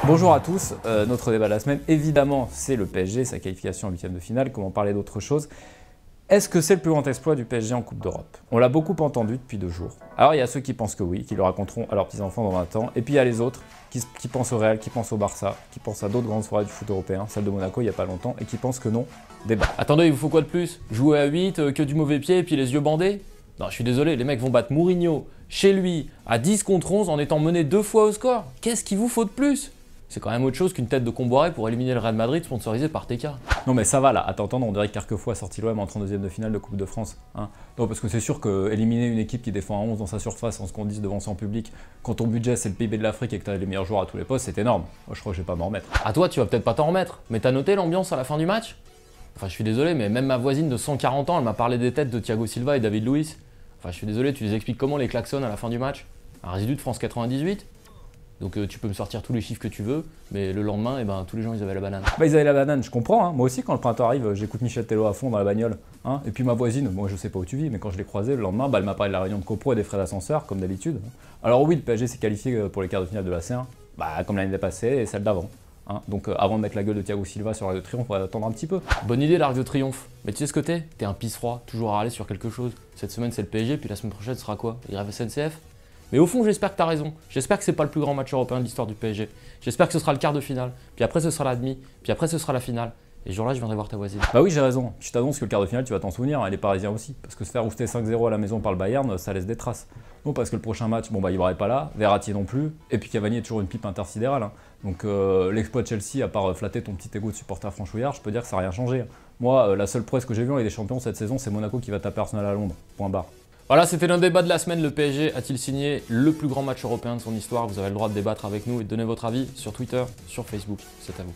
Bonjour à tous, notre débat de la semaine, évidemment, c'est le PSG, sa qualification en huitième de finale, comment parler d'autre chose. Est-ce que c'est le plus grand exploit du PSG en Coupe d'Europe? On l'a beaucoup entendu depuis 2 jours. Alors il y a ceux qui pensent que oui, qui le raconteront à leurs petits-enfants dans 20 ans, et puis il y a les autres qui pensent au Real, qui pensent au Barça, qui pensent à d'autres grandes soirées du foot européen, celle de Monaco il n'y a pas longtemps, et qui pensent que non, débat. Attendez, il vous faut quoi de plus? Jouer à 8, que du mauvais pied et puis les yeux bandés? Non, je suis désolé, les mecs vont battre Mourinho chez lui à 10 contre 11 en étant menés 2 fois au score. Qu'est-ce qu'il vous faut de plus? C'est quand même autre chose qu'une tête de Comboiré pour éliminer le Real Madrid sponsorisé par TK. Non mais ça va là, à t'entendre, on dirait que Carquefoy a sorti l'OM en 32e de finale de Coupe de France. Hein. Non parce que c'est sûr qu'éliminer une équipe qui défend à 11 dans sa surface en se condisse devant son public, quand ton budget c'est le PIB de l'Afrique et que t'as les meilleurs joueurs à tous les postes, c'est énorme. Moi je crois que je vais pas m'en remettre. À toi, tu vas peut-être pas t'en remettre, mais t'as noté l'ambiance à la fin du match? Enfin, je suis désolé, mais même ma voisine de 140 ans, elle m'a parlé des têtes de Thiago Silva et David Luiz. Enfin, je suis désolé, tu les expliques comment les klaxons à la fin du match? Un résidu de France 98? Donc tu peux me sortir tous les chiffres que tu veux, mais le lendemain, eh ben, tous les gens ils avaient la banane. Bah ils avaient la banane, je comprends, hein. Moi aussi quand le printemps arrive, j'écoute Michel Tello à fond dans la bagnole. Hein. Et puis ma voisine, moi je sais pas où tu vis, mais quand je l'ai croisée le lendemain, bah, elle m'a parlé de la réunion de copro et des frais d'ascenseur, comme d'habitude. Alors oui, le PSG s'est qualifié pour les quarts de finale de la C1, bah, comme l'année passée et celle d'avant. Hein. Donc avant de mettre la gueule de Thiago Silva sur l'Arc de Triomphe, on va attendre un petit peu. Bonne idée l'Arc de Triomphe, mais tu sais ce que t'es? T'es un pisse-froid, toujours à râler sur quelque chose. Cette semaine c'est le PSG, puis la semaine prochaine ce sera quoi? Grève SNCF? Mais au fond, j'espère que tu as raison. J'espère que c'est pas le plus grand match européen de l'histoire du PSG. J'espère que ce sera le quart de finale, puis après ce sera la demi, puis après ce sera la finale. Et ce jour-là, je viendrai voir ta voisine. Bah oui, j'ai raison. Je t'annonce que le quart de finale, tu vas t'en souvenir, hein, les Parisiens aussi. Parce que se faire rouster 5-0 à la maison par le Bayern, ça laisse des traces. Non, parce que le prochain match, bon bah Ibra est pas là, Verratti non plus, et puis Cavani est toujours une pipe intersidérale. Hein. Donc l'exploit de Chelsea, à part flatter ton petit égo de supporter franchouillard, je peux dire que ça n'a rien changé. Moi, la seule prouesse que j'ai vue en Ligue des Champions cette saison, c'est Monaco qui va taper Arsenal à Londres. Point barre. Voilà, c'était l'un débat de la semaine. Le PSG a-t-il signé le plus grand match européen de son histoire? Vous avez le droit de débattre avec nous et de donner votre avis sur Twitter, sur Facebook. C'est à vous.